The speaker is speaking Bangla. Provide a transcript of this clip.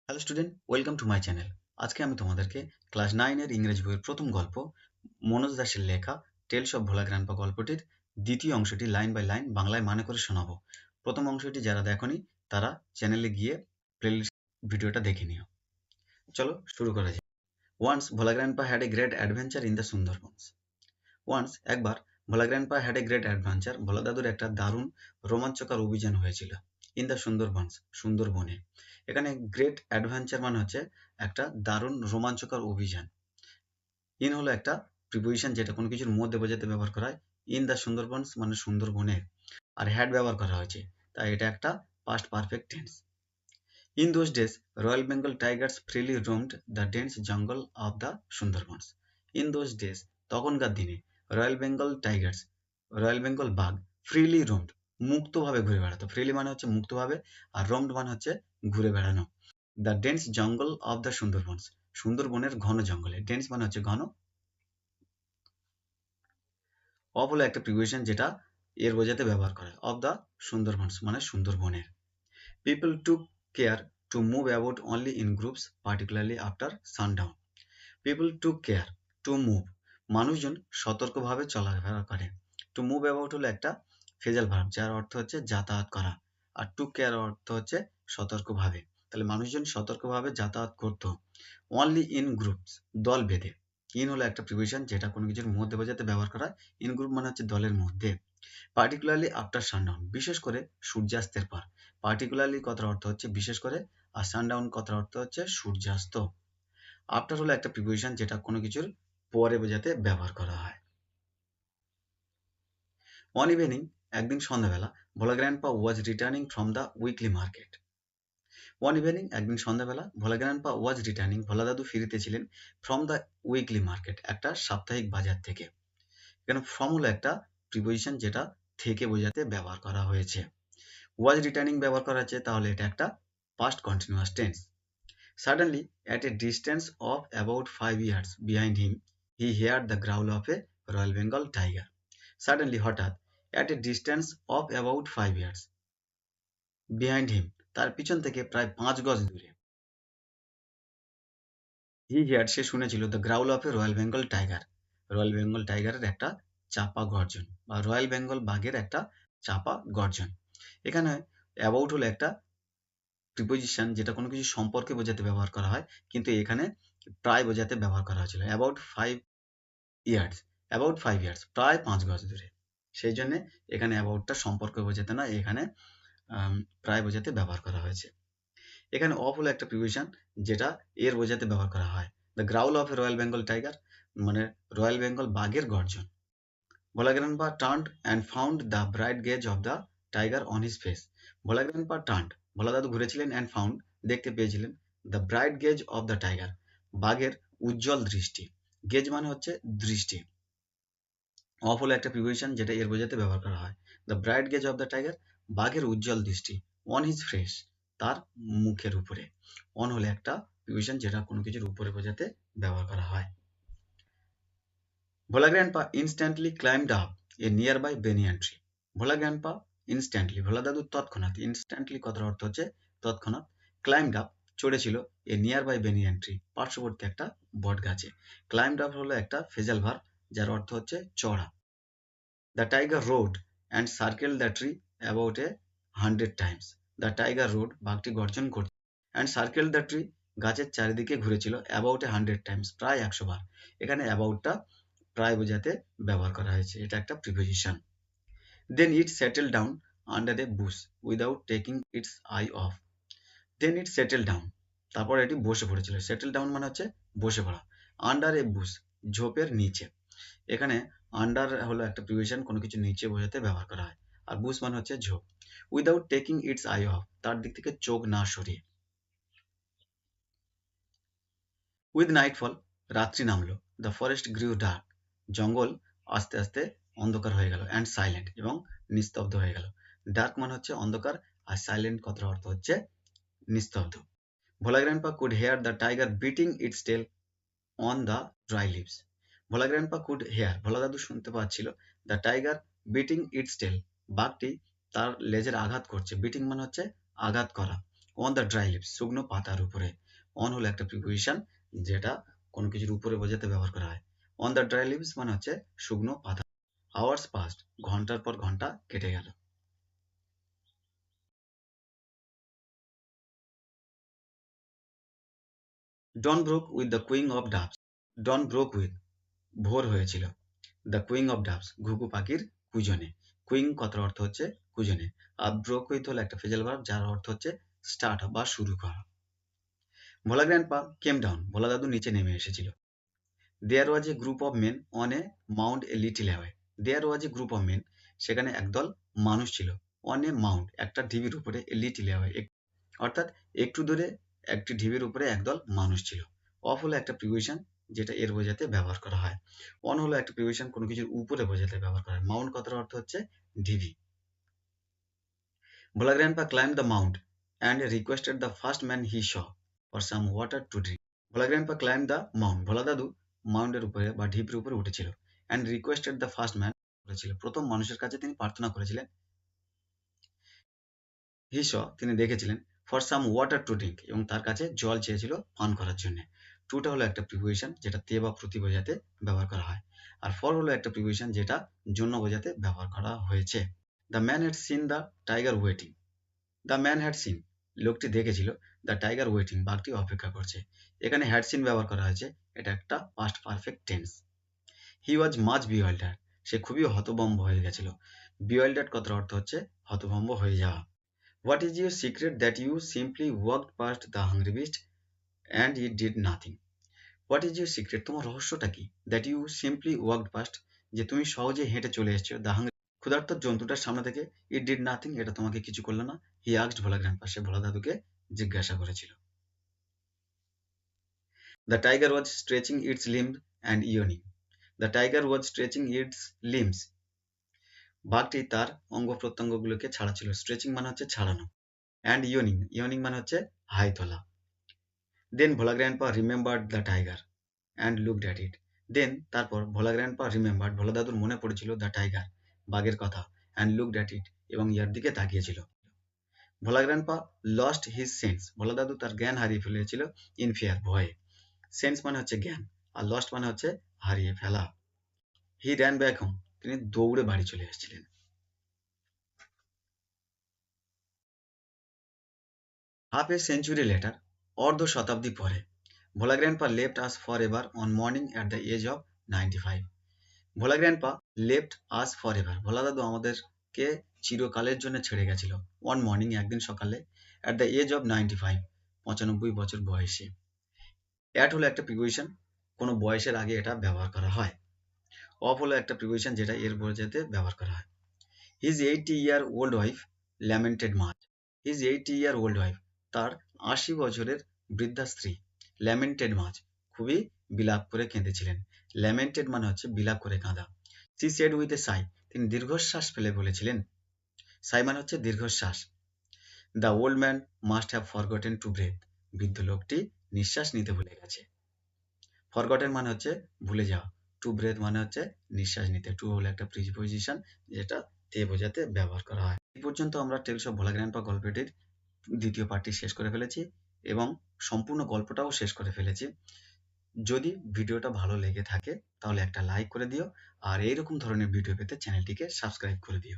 Hello student, welcome to my channel. আজকে আমি তোমাদেরকে ক্লাস 9 এর ইংরেজি বইয়ের প্রথম গল্প মনোজ দাসের লেখা টেলস অফ ভোলা গ্র্যান্ডপা গল্পটির দ্বিতীয় অংশটি লাইন বাই লাইন বাংলায় মানে করে শোনাবো। প্রথম অংশটি যারা দেখোনি তারা চ্যানেলে গিয়ে প্লেলিস্ট ভিডিওটা দেখে নিও। চলো শুরু করা যাক। Once Bhola grandpa had a great adventure in the Sundarbans. Once একবার Bhola grandpa had a great adventure, Bhola দাদুর একটা দারুণ রোমাঞ্চকর অভিযান হয়েছিল ইন দ্য সুন্দরবনস, সুন্দরবনে। এখানে গ্রেট অ্যাডভেঞ্চার মানে হচ্ছে একটা দারুণ রোমাঞ্চকর অভিযান। ইন হলো একটা প্রিপোজিশন যেটা কোনো কিছুর মধ্যে বোঝাতে ব্যবহার করা হয়। ইন দ্য সুন্দরবনস মানে সুন্দরবনে, আর হ্যাড ব্যবহার করা হয়েছে, তাই এটা একটা past perfect tense. In those days royal Bengal tigers freely roamed the dense jungle of the Sundarbans. In those days তখনকার দিনে royal Bengal tigers, royal Bengal বাঘ, ফ্রিলি রোমড মুক্তভাবে ঘুরে বেড়াতো। ফ্রিলি মানে হচ্ছে মুক্তভাবে, আর রোমড মানে হচ্ছে ঘুরে বেড়ানো। The dense jungle of the Sundarbans, সুন্দরবনের ঘন জঙ্গলে। ডেন্স মানে হচ্ছে ঘন। অফ হলো একটা প্রিপোজিশন যেটা এর বোঝাতে ব্যবহার করা হয়। অফ দ্য সুন্দরবনস মানে সুন্দরবনের। People took care to move about only in groups, particularly after sundown. People took care to move, মানুষজন সতর্কভাবে চলাফেরা করে। টু মুভ অ্যাবাউট হলো একটা ফ্রেজাল ভার্ব যার অর্থ হচ্ছে যাতায়াত করা, আর টু কেয়ার অর্থ হচ্ছে সতর্কভাবে। তাহলে মানুষজন সতর্কভাবে যাতায়াত করতো অনলি ইন গ্রুপস, দল বেঁধে। ইন হলো একটা প্রিপোজিশন যেটা কোনো কিছুর মধ্যে বোঝাতে ব্যবহার করা হয়। ইন গ্রুপ মানে হচ্ছে দলের মধ্যে। পার্টিকুলারলি আফটার সানডাউন, বিশেষ করে সূর্যাস্তের পর। পার্টিকুলারলি কথার অর্থ হচ্ছে বিশেষ করে, আর সানডাউন কথার অর্থ হচ্ছে সূর্যাস্ত। আফটার হলো একটা প্রিপোজিশন যেটা কোনো কিছুর পরে বোঝাতে ব্যবহার করা হয়। অন ইভিনিং, একদিন সন্ধ্যাবেলা, Bhola grandpa was returning from the weekly market. One evening, একদিন সন্ধ্যাবেলা, Bhola grandpa was returning, Bhola দাদু ফিরিতেছিলেন ফ্রম দ্য উইকলি মার্কেট, একটা সাপ্তাহিক বাজার থেকে। এখানে ফ্রম হলো একটা প্রিপোজিশন যেটা থেকে বোঝাতে ব্যবহার করা হয়েছে। ওয়াজ রিটার্নিং ব্যবহার করা হয়েছে, তাহলে এটা একটা past continuous tense. Suddenly at a distance of about 5 yards behind him, he heard the growl of a Royal Bengal tiger. Suddenly হঠাৎ, at a distance of about 5 yards behind him, তার পিছন থেকে প্রায় 5 গজ দূরে। হি হিয়ার্ড, সে শুনেছিল, the growl of a royal Bengal tiger, royal Bengal টাইগারের একটা চাপা গর্জন, বা রয়্যাল বেঙ্গল বাঘের একটা চাপা গর্জন। এখানে অ্যাবাউট হলো একটা প্রিপোজিশন যেটা কোনো কিছু সম্পর্কে বোঝাতে ব্যবহার করা হয়, কিন্তু এখানে প্রায় বোঝাতে ব্যবহার করা হয়েছিল। অ্যাবাউট 5 ইয়ার্স, অ্যাবাউট 5 ইয়ার্স, প্রায় 5 গজ দূরে। সেই জন্য এখানে অ্যাবাউটটা সম্পর্ক বোঝাতে না, এখানে প্রায় বোঝাতে ব্যবহার করা হয়েছে। এখানে অফ হলো একটা প্রিপোজিশন যেটা এর বোঝাতে ব্যবহার করা হয়। The growl of a royal Bengal tiger মানে রয়্যাল বেঙ্গল বাঘের গর্জন। Bhola grandpa turned and found the bright gaze of the tiger on his face. Bhola grandpa turned, Bhola দাদু ঘুরেছিলেন, অ্যান্ড ফাউন্ড দেখতে পেয়েছিলেন, the bright gaze of the tiger বাঘের উজ্জ্বল দৃষ্টি। গেজ মানে হচ্ছে দৃষ্টি। অফ হলো একটা প্রিপোজিশন যেটা এর বোঝাতে ব্যবহার করা হয়। The bright gaze of the tiger বাঘের উজ্জ্বল দৃষ্টি, অন হিজ ফেস তার মুখের উপরে। অন হলো একটা প্রিপোজিশন যেটা কোনো কিছুর উপরে বোঝাতে ব্যবহার করা হয়। Bhola grandpa instantly climbed up a nearby banyan tree. Bhola grandpa instantly, Bhola দাদু তৎক্ষণাৎ, ইনস্ট্যান্টলি কথার অর্থ হচ্ছে তৎক্ষণাৎ, ক্লাইম্বড আপ চড়েছিল, a nearby banyan tree পার্শ্ববর্তী একটা বট গাছে। ক্লাইম্বড আপ হলো একটা ফ্রেজাল ভার্ব যার অর্থ হচ্ছে চড়া। The tiger roared and circle the tree about a 100 times. The tiger roared, বাঘটি গর্জন করছে, অ্যান্ড সার্কেল দ্য ট্রি গাছের চারিদিকে ঘুরেছিল, অ্যাবাউট এ 100 টাইমস প্রায় 100 বার। এখানে অ্যাবাউটটা প্রায় বোঝাতে ব্যবহার করা হয়েছে, এটা একটা preposition. Then it settle down under a bush without taking its eye off. Then it settle down, তারপর এটি বসে পড়েছিল। সেটেল ডাউন মানে হচ্ছে বসে পড়া। আন্ডার এ বুশ, ঝোপের নিচে। এখানে আন্ডার হলো একটা প্রিপোজিশন কোনো কিছু নিচে বোঝাতে ব্যবহার করা হয়, আর বুশ মানে হচ্ছে ঝোপ। Without taking its eye of, তার দিক থেকে চোখ না সরিয়ে। উইথ নাইটফল, রাত্রি নামলো, দ্য ফরেস্ট গ্রিউ ডার্ক, জঙ্গল আস্তে আস্তে অন্ধকার হয়ে গেল, অ্যান্ড সাইলেন্ট এবং নিস্তব্ধ হয়ে গেল। ডার্ক মানে হচ্ছে অন্ধকার, আর সাইলেন্ট কথার অর্থ হচ্ছে নিস্তব্ধ। Bhola grandpa could hear the tiger beating its tail on the dry leaves. Bhola grandpa could hear, Bhola দাদু শুনতে পাচ্ছিল, the tiger beating its tail বাঘটি তার লেজের আঘাত করছে। বিটিং মানে হচ্ছে আঘাত করা, অন দ্য ড্রাই লিভস, শুকনো পাতার উপরে। অন হলো একটা প্রিপোজিশন যেটা কোনো কিছুর উপরে বোঝাতে ব্যবহার করা হয়। অন দ্য ড্রাই লিভস মানে হচ্ছে শুকনো পাতা। আওয়ার্স পাস্ট, ঘন্টার পর ঘন্টা কেটে গেল। Dawn broke with the cooing of doves, dawn broke with ভোর হয়েছিল, দ্য কুইং অফ ডাভস ঘুঘু পাখির কুজনে। কুইং কথার অর্থ হচ্ছে কুজনে, আর ব্রোক উইথ হলো একটা ফ্রেজাল ভার্ব যার অর্থ হচ্ছে স্টার্ট বা শুরু করা। ভোলা গ্র্যান্ডপা কেম ডাউন, ভোলা দাদু নিচে নেমে এসেছিল। There was a group of men on a mount a little away, there was a group of men, সেখানে একদল মানুষ ছিল। অন এ মাউন্ট, একটা ঢিবির উপরে, এ লিটিল অ্যাওয়ে, অর্থাৎ একটু দূরে একটি ঢিবির উপরে একদল মানুষ ছিল। অফ হলো একটা প্রিপোজিশন যেটা এর বোঝাতে ব্যবহার করা হয়। অন হলো একটা প্রিপোজিশন কোনো কিছুর উপরে বোঝাতে ব্যবহার করা হয়। মাউন্ট কথার অর্থ হচ্ছে ঢিবি। Bhola grandpa climb the mount and requested the first man he saw for some water to drink. Bhola grandpa climb the mount, Bhola দাদু মাউন্টের উপরে বা ঢিবির উপরে উঠেছিল। And requested the first man, করেছিল প্রথম মানুষের কাছে তিনি প্রার্থনা করেছিলেন। হি স, তিনি দেখেছিলেন। For some water to drink, এবং তার কাছে জল চেয়েছিল পান করার জন্য। টুটা হলো একটা প্রিপোজিশন যেটা তে বা প্রতি বোঝাতে ব্যবহার করা হয়। আর ফর হলো একটা প্রিপোজিশন যেটা জন্য বোঝাতে ব্যবহার করা হয়েছে। The man had seen the tiger waiting, the man had seen, লোকটি দেখেছিল, দ্য টাইগার ওয়েটিং, বাঘটি অপেক্ষা করছে। এখানে হ্যাড সিন ব্যবহার করা হয়েছে, এটা একটা past perfect tense. He was much bewilder, সে খুবই হতভম্ব হয়ে গেছিল। বিওয়াইল্ডার কথার অর্থ হচ্ছে হতভম্ব হয়ে যাওয়া। What is your secret that you simply walked past the hungry beast and it did nothing? What is your secret? তোমার রহস্যটা কি? That you simply walked past, যে তুমি সহজে হেঁটে চলে এসেছো, the hungry, ক্ষুধার্ত জন্তুটার সামনে থেকে, it did nothing, এটা তোমাকে কিছু করলো না। He asked ভোলা গ্র্যান্ডপা, সে ভোলা দাদুকে জিজ্ঞাসা করেছিল। The tiger was stretching its limbs and yawning. The tiger was stretching its limbs. বাঘটি তার অঙ্গ প্রত্যঙ্গগুলোকে ছাড়াচ্ছিল। স্ট্রেচিং মানে হচ্ছে ছাড়ানো। অ্যান্ড ইয়নিং, ইয়নিং মানে হচ্ছে হাই তোলা। Then Bhola grandpa remembered the tiger and looked at it. Then তারপর ভোলা গ্র্যান্ডপা রিমেম্বার্ড, ভোলা দাদুর মনে পড়েছিল, দ্য টাইগার, বাঘের কথা, অ্যান্ড লুকড অ্যাট ইট, এবং ইয়ার দিকে তাকিয়েছিল। ভোলা গ্র্যান্ডপা লস্ট হিজ সেন্স, ভোলা দাদু তার জ্ঞান হারিয়ে ফেলেছিল। ইন ফিয়ার, ভয়ে। সেন্স মানে হচ্ছে জ্ঞান, আর লস্ট মানে হচ্ছে হারিয়ে ফেলা। হি র্যান ব্যাক হোম, তিনি দৌড়ে বাড়ি চলে এসেছিলেন। হাফ এ সেঞ্চুরি লেটার, অর্ধ শতাব্দী পরে, Bhola grandpa left us forever on morning at the age of 95। Bhola grandpa left us forever, Bhola দাদু আমাদেরকে চিরকালের জন্য ছেড়ে গেছিল। ওয়ান মর্নিং, একদিন সকালে, অ্যাট দ্য এজ অফ 95, 95 বছর বয়সে। অ্যাট হলো একটা প্রিপোজিশন, কোনো বয়সের আগে এটা ব্যবহার করা হয়। অফ হলো একটা প্রিপোজিশন যেটা এর বোঝাতে ব্যবহার করা হয়। His 80-year old wife lamented much, his 80-year old wife, তার 80 বছরের বৃদ্ধা স্ত্রী, ল্যামেন্টেড মাচ, খুবই বিলাপ করে কেঁদেছিলেন। ল্যামেন্টেড মানে হচ্ছে বিলাপ করে কাঁদা। সি সেড উইথ এ সাই, তিনি দীর্ঘশ্বাস ফেলে বলেছিলেন। সাই মানে হচ্ছে দীর্ঘশ্বাস। The old man must have forgotten to breathe, বৃদ্ধ লোকটি নিঃশ্বাস নিতে ভুলে গেছে। ফরগটেন মানে হচ্ছে ভুলে যাওয়া, টু ব্রেথ মানে হচ্ছে নিঃশ্বাস নিতে। টু হলো একটা প্রিপোজিশন যেটা তে বোঝাতে ব্যবহার করা হয়। এই পর্যন্ত আমরা টেলস অফ ভোলা গ্র্যান্ডপা গল্পটির দ্বিতীয় পার্টটি শেষ করে ফেলেছি এবং সম্পূর্ণ গল্পটাও শেষ করে ফেলেছি। যদি ভিডিওটা ভালো লেগে থাকে তাহলে একটা লাইক করে দিও, আর এইরকম ধরনের ভিডিও পেতে চ্যানেলটিকে সাবস্ক্রাইব করে দিও।